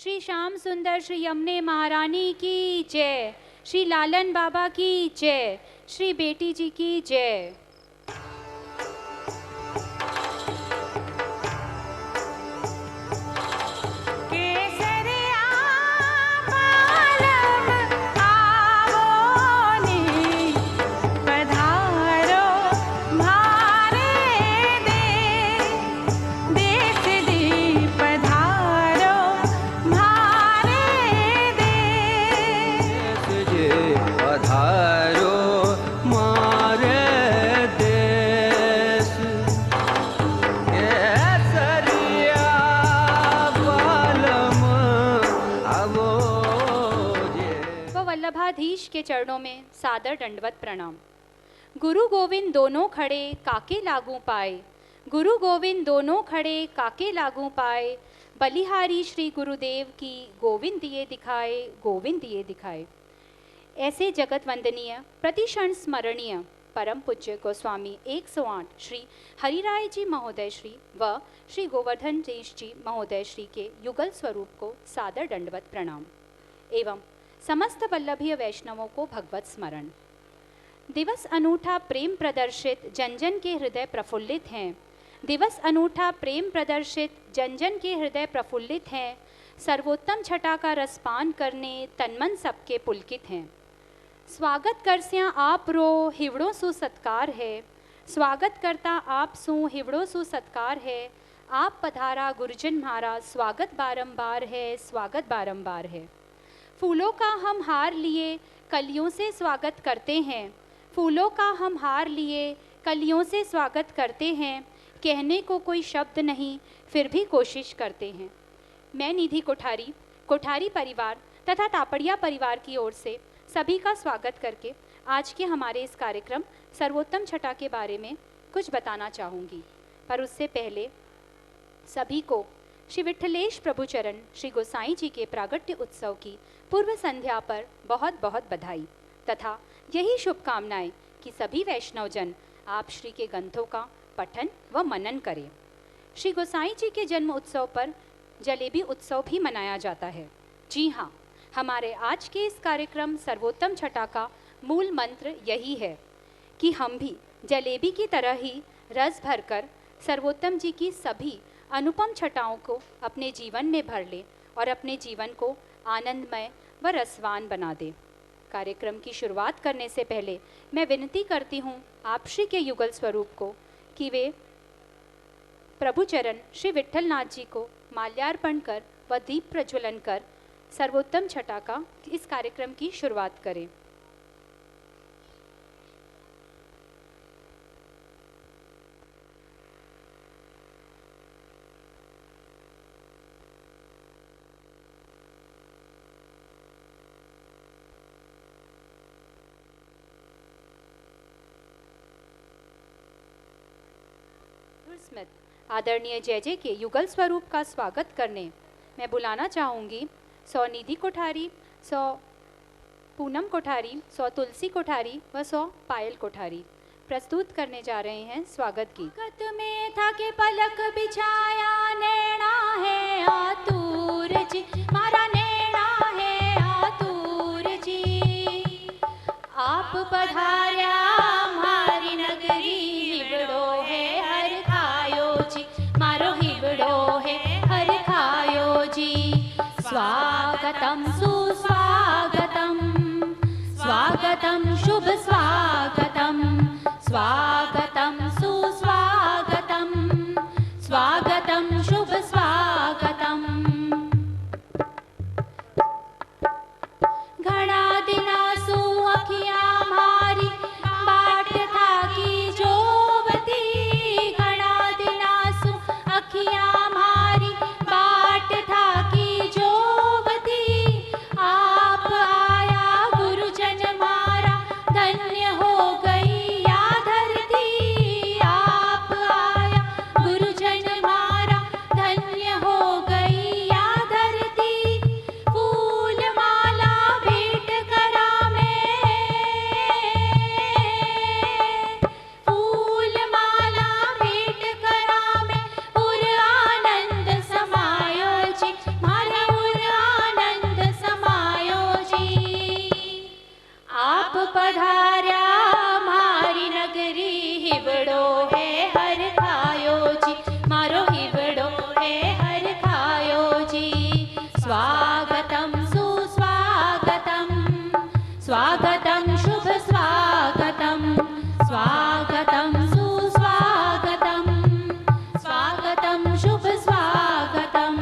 श्री श्याम सुंदर श्री यमुने महारानी की जय, श्री लालन बाबा की जय, श्री बेटी जी की जय। वल्लभाधीश के चरणों में सादर दंडवत प्रणाम। गुरु गोविंद दोनों खड़े काके लागू पाए, गुरु गोविंद दोनों खड़े काके लागू पाए, बलिहारी श्री गुरुदेव की गोविंद दिए दिखाए, गोविंद दिए दिखाए। ऐसे जगत वंदनीय प्रतिक्षण स्मरणीय परम पूज्य गोस्वामी 108 श्री हरिराय जी महोदय श्री व श्री गोवर्धन देश जी महोदय श्री के युगल स्वरूप को सादर दंडवत प्रणाम एवं समस्त वल्लभीय वैष्णवों को भगवत स्मरण। दिवस अनूठा प्रेम प्रदर्शित जन जन के हृदय प्रफुल्लित हैं, दिवस अनूठा प्रेम प्रदर्शित जन जन के हृदय प्रफुल्लित हैं, सर्वोत्तम छटा का रसपान करने तनमन सबके पुलकित हैं। स्वागत करस्या आप रो हिवड़ों सु सत्कार है, स्वागत करता आप सु हिवड़ों सु सत्कार है, आप पधारा गुरुजन म्हारा स्वागत बारंबार है, स्वागत बारंबार है। फूलों का हम हार लिए कलियों से स्वागत करते हैं, फूलों का हम हार लिए कलियों से स्वागत करते हैं, कहने को कोई शब्द नहीं फिर भी कोशिश करते हैं। मैं निधि कोठारी, कोठारी परिवार तथा तापड़िया परिवार की ओर से सभी का स्वागत करके आज के हमारे इस कार्यक्रम सर्वोत्तम छटा के बारे में कुछ बताना चाहूँगी। पर उससे पहले सभी को श्री विठलेश प्रभुचरण श्री गोसाई जी के प्रागट्य उत्सव की पूर्व संध्या पर बहुत बहुत बधाई तथा यही शुभकामनाएं कि सभी वैष्णवजन आप श्री के ग्रंथों का पठन व मनन करें। श्री गोसाई जी के जन्म उत्सव पर जलेबी उत्सव भी मनाया जाता है। जी हाँ, हमारे आज के इस कार्यक्रम सर्वोत्तम छटा का मूल मंत्र यही है कि हम भी जलेबी की तरह ही रस भरकर सर्वोत्तम जी की सभी अनुपम छटाओं को अपने जीवन में भर लें और अपने जीवन को आनंदमय व रसवान बना दें। कार्यक्रम की शुरुआत करने से पहले मैं विनती करती हूँ आप श्री के युगल स्वरूप को कि वे प्रभुचरण श्री विट्ठलनाथ जी को माल्यार्पण कर व दीप प्रज्वलन कर सर्वोत्तम छटा का इस कार्यक्रम की शुरुआत करें। स्मित आदरणीय जय जय के युगल स्वरूप का स्वागत करने मैं बुलाना चाहूँगी 100 निधि कोठारी, 100 पूनम कोठारी, 100 तुलसी कोठारी व 100 पायल कोठारी प्रस्तुत करने जा रहे हैं स्वागत गीत। कत में था के पलक बिछाया नैना है आतुर जी, मारा नैना है आतुर जी, आप पधार्या हमारी नगरी, हिबड़ो है हर खायो जी, मारो हिबड़ो है हर खायो जी। स्वागतम सुस्वागतम, स्वागतम शुभ स्वागतम, स्वागतम सुस्वागतम, स्वागतम शुभ स्वागतम। घड़ा दिना सु अखिया मारी बाट था की जोवती, घड़ा दिना सु अखिया मारी बाट था की जोवती, आप आया गुरुजन मारा धन्य हो गई या धरती, स्वागतं सुस्वागतं स्वागतं शुभ स्वागतं स्वागतं सुस्वागतं स्वागतं शुभ स्वागतं।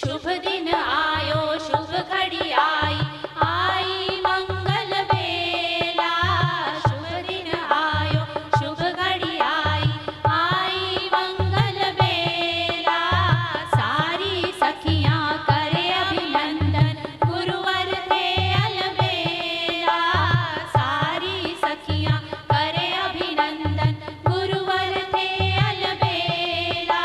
शुभ दिन आयो शुभ घड़ी आई आई मंगल बेला। शुभ दिन आयो शुभ घड़ी आई आई मंगल बेला। सारी सखियां करे अभिनंदन गुरुवर थे अलबेला। सारी सखियां करे अभिनंदन गुरुवर थे अलबेला।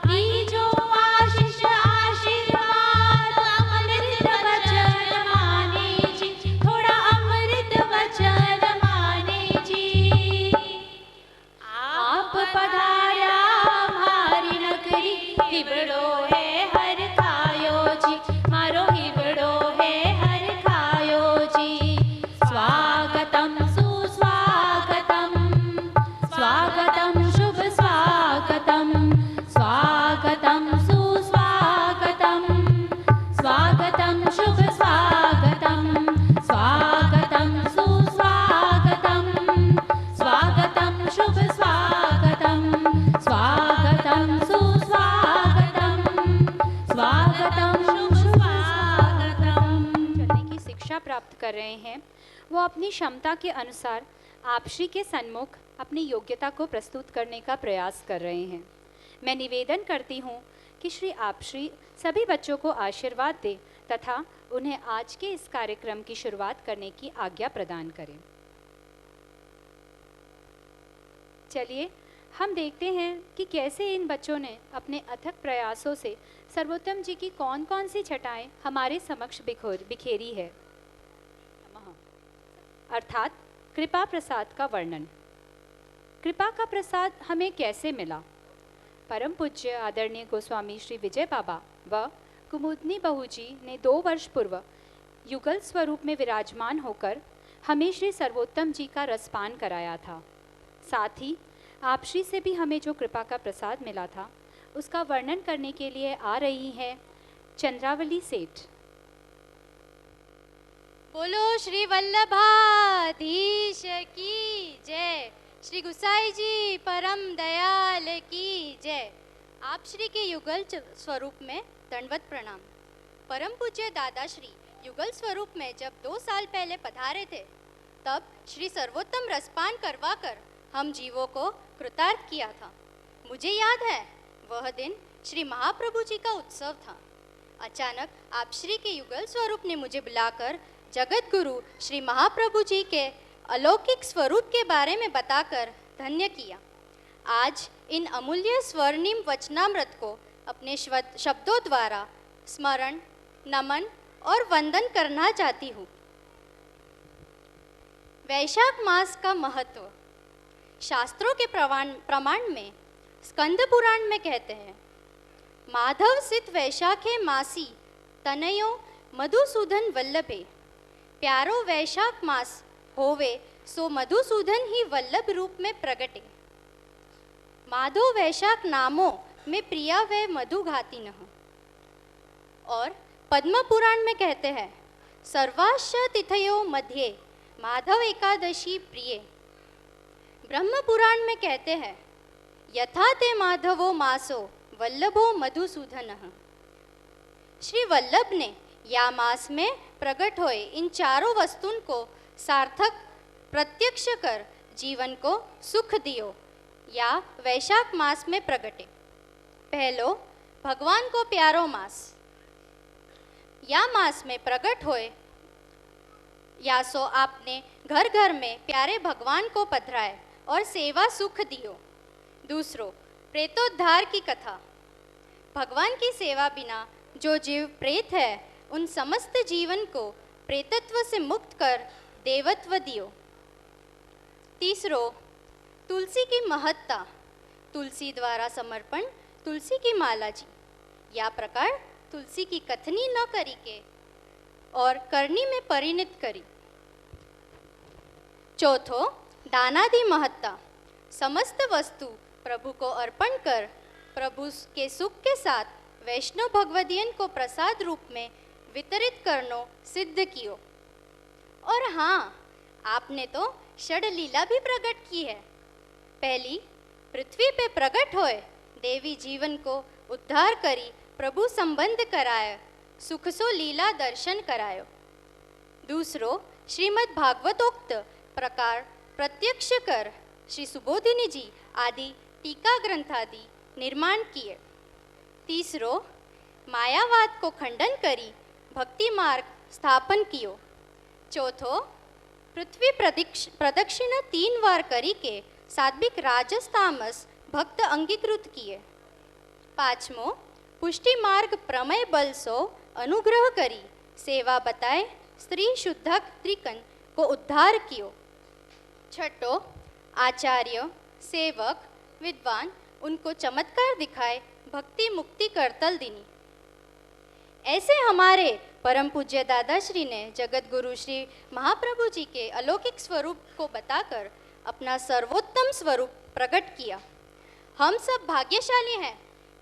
दीजो आशीष आशीर्वाद अमृत वचन माने जी। थोड़ा अमृत वचन माने जी। आप पधारा हमारी नगरी हिबड़ो है हर खायो जी। मारो हिबड़ो है हर खायो जी। स्वागतं सुस्वागतं स्वागतं शुभ स्वागतं स्वागतं सुस्वागतं स्वागतं शुभ स्वागतं स्वागतं सुस्वागतं स्वागतं शुभ स्वागतं स्वागतं सुस्वागतं स्वागतं शुभ स्वागतं। चलने की शिक्षा प्राप्त कर रहे हैं, वो अपनी क्षमता के अनुसार आप श्री के सन्मुख अपनी योग्यता को प्रस्तुत करने का प्रयास कर रहे हैं। मैं निवेदन करती हूँ कि श्री आपश्री सभी बच्चों को आशीर्वाद दे तथा उन्हें आज के इस कार्यक्रम की शुरुआत करने की आज्ञा प्रदान करें। चलिए हम देखते हैं कि कैसे इन बच्चों ने अपने अथक प्रयासों से सर्वोत्तम जी की कौन कौन सी छटाएं हमारे समक्ष बिखेरी है। अर्थात कृपा प्रसाद का वर्णन। कृपा का प्रसाद हमें कैसे मिला? परम पूज्य आदरणीय गोस्वामी श्री विजय बाबा व कुमुदनी बहू जी ने 2 वर्ष पूर्व युगल स्वरूप में विराजमान होकर हमें श्री सर्वोत्तम जी का रसपान कराया था। साथ ही आप श्री से भी हमें जो कृपा का प्रसाद मिला था उसका वर्णन करने के लिए आ रही है चंद्रावली सेठ। बोलो श्री वल्लभाधीश की जय। श्री गुसाई जी परम दयाल की जय। आप श्री के युगल स्वरूप में दंडवत प्रणाम। परम पूज्य दादा श्री युगल स्वरूप में जब 2 साल पहले पधारे थे तब श्री सर्वोत्तम रसपान करवा कर हम जीवों को कृतार्थ किया था। मुझे याद है वह दिन श्री महाप्रभु जी का उत्सव था। अचानक आप श्री के युगल स्वरूप ने मुझे बुलाकर जगत गुरु श्री महाप्रभु जी के अलौकिक स्वरूप के बारे में बताकर धन्य किया। आज इन अमूल्य स्वर्णिम वचनामृत को अपने शब्दों द्वारा स्मरण, नमन और वंदन करना चाहती हूँ। वैशाख मास का महत्व शास्त्रों के प्रमाण में स्कंद पुराण में कहते हैं, माधव सित वैशाखे मासी तनयो मधुसूदन वल्लभे। प्यारो वैशाख मास होवे सो मधुसूदन ही वल्लभ रूप में प्रगटे। माधव वैशाख नामों में प्रिया वे मधुघाती न। और पद्म पुराण में कहते हैं, सर्वाश्च तिथयो मध्ये माधव एकादशी प्रिय। ब्रह्म पुराण में कहते हैं, यथा ते माधवो मासो वल्लभो मधुसूदनः। श्री वल्लभ ने या मास में प्रकट हुए इन चारों वस्तुओं को सार्थक प्रत्यक्ष कर जीवन को सुख दियो या वैशाख मास में प्रगटे। पहलो भगवान को प्यारो मास या मास में प्रकट होए या सो आपने घर घर में प्यारे भगवान को पधराए और सेवा सुख दियो। दूसरो प्रेतोद्धार की कथा। भगवान की सेवा बिना जो जीव प्रेत है उन समस्त जीवन को प्रेतत्व से मुक्त कर देवत्व दियो। तीसरो तुलसी की महत्ता। तुलसी द्वारा समर्पण तुलसी की माला जी। या प्रकार तुलसी की कथनी न करी के और करनी में परिणत करी। चौथो दानादि महत्ता। समस्त वस्तु प्रभु को अर्पण कर प्रभु के सुख के साथ वैष्णव भगवदियन को प्रसाद रूप में वितरित करनो सिद्ध कियो। और हाँ, आपने तो षड लीला भी प्रकट की है। पहली, पृथ्वी पे प्रकट होए देवी जीवन को उद्धार करी प्रभु संबंध कराय सुख सो लीला दर्शन करायो। दूसरो, श्रीमद् भागवतोक्त प्रकार प्रत्यक्ष कर श्री सुबोधिनी जी आदि टीका ग्रंथादि निर्माण किए। तीसरो, मायावाद को खंडन करी भक्ति मार्ग स्थापन कियो। चौथो, पृथ्वी प्रदक्षिणा 3 बार करी के सात्विक राजस तामस भक्त अंगीकृत किए। पांचमो, पुष्टि मार्ग प्रमेय बल सो अनुग्रह करी सेवा बताए स्त्री शुद्ध त्रिकन को उद्धार कियो। छठो, आचार्य सेवक विद्वान उनको चमत्कार दिखाए भक्ति मुक्ति करतल दिनी। ऐसे हमारे परम पूज्य दादाश्री ने जगत गुरु श्री महाप्रभु जी के अलौकिक स्वरूप को बताकर अपना सर्वोत्तम स्वरूप प्रकट किया। हम सब भाग्यशाली हैं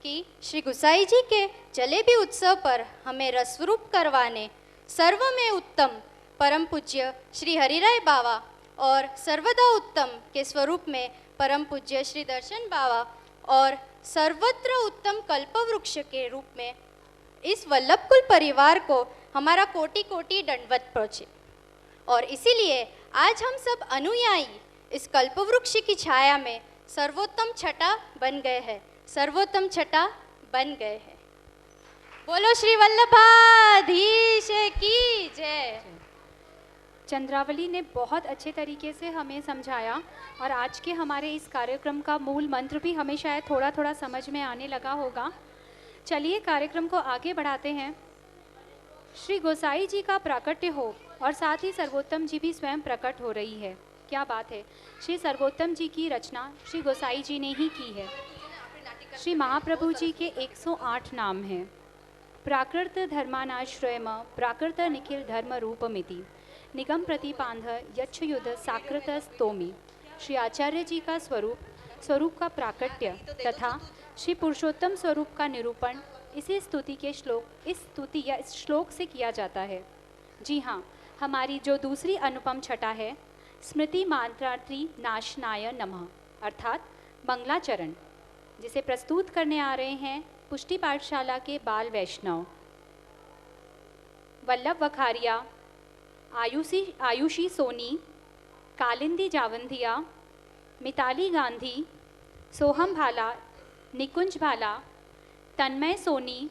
कि श्री गुसाई जी के जलेबी उत्सव पर हमें रसरूप करवाने सर्व में उत्तम परम पूज्य श्री हरिराय बाबा और सर्वदा उत्तम के स्वरूप में परम पूज्य श्री दर्शन बाबा और सर्वत्र उत्तम कल्पवृक्ष के रूप में इस वल्लभकुल परिवार को हमारा कोटि कोटि दंडवत पहुँचे। और इसीलिए आज हम सब अनुयायी इस कल्पवृक्ष की छाया में सर्वोत्तम छटा बन गए हैं, सर्वोत्तम छटा बन गए हैं। बोलो श्री वल्लभाधीश की जय। चंद्रावली ने बहुत अच्छे तरीके से हमें समझाया और आज के हमारे इस कार्यक्रम का मूल मंत्र भी हमें शायद थोड़ा थोड़ा समझ में आने लगा होगा। चलिए कार्यक्रम को आगे बढ़ाते हैं। श्री गोसाई जी का प्राकट्य हो और साथ ही सर्वोत्तम जी भी स्वयं प्रकट हो रही है। क्या बात है। श्री सर्वोत्तम जी की रचना श्री गोसाई जी ने ही की है। श्री महाप्रभु जी के 108 नाम हैं। प्राकृत धर्मानाश्रयम प्राकृत निखिल धर्म रूपमिति निगम प्रतिपांध यच्छ युद्ध साकृत स्तोमी। श्री आचार्य जी का स्वरूप का प्राकट्य तथा श्री पुरुषोत्तम स्वरूप का निरूपण इस स्तुति या इस श्लोक से किया जाता है। जी हाँ, हमारी जो दूसरी अनुपम छटा है स्मृति मात्रार्थी नाशनाय नमः अर्थात मंगलाचरण, जिसे प्रस्तुत करने आ रहे हैं पुष्टि पाठशाला के बाल वैष्णव वल्लभ वखारिया, आयुषी सोनी, कालिंदी जावंधिया, मिताली गांधी, सोहम भाला, निकुंज भाला, तन्मय सोनी,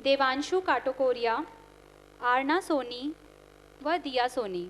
देवांशु काटोकोरिया, आरना सोनी व दिया सोनी।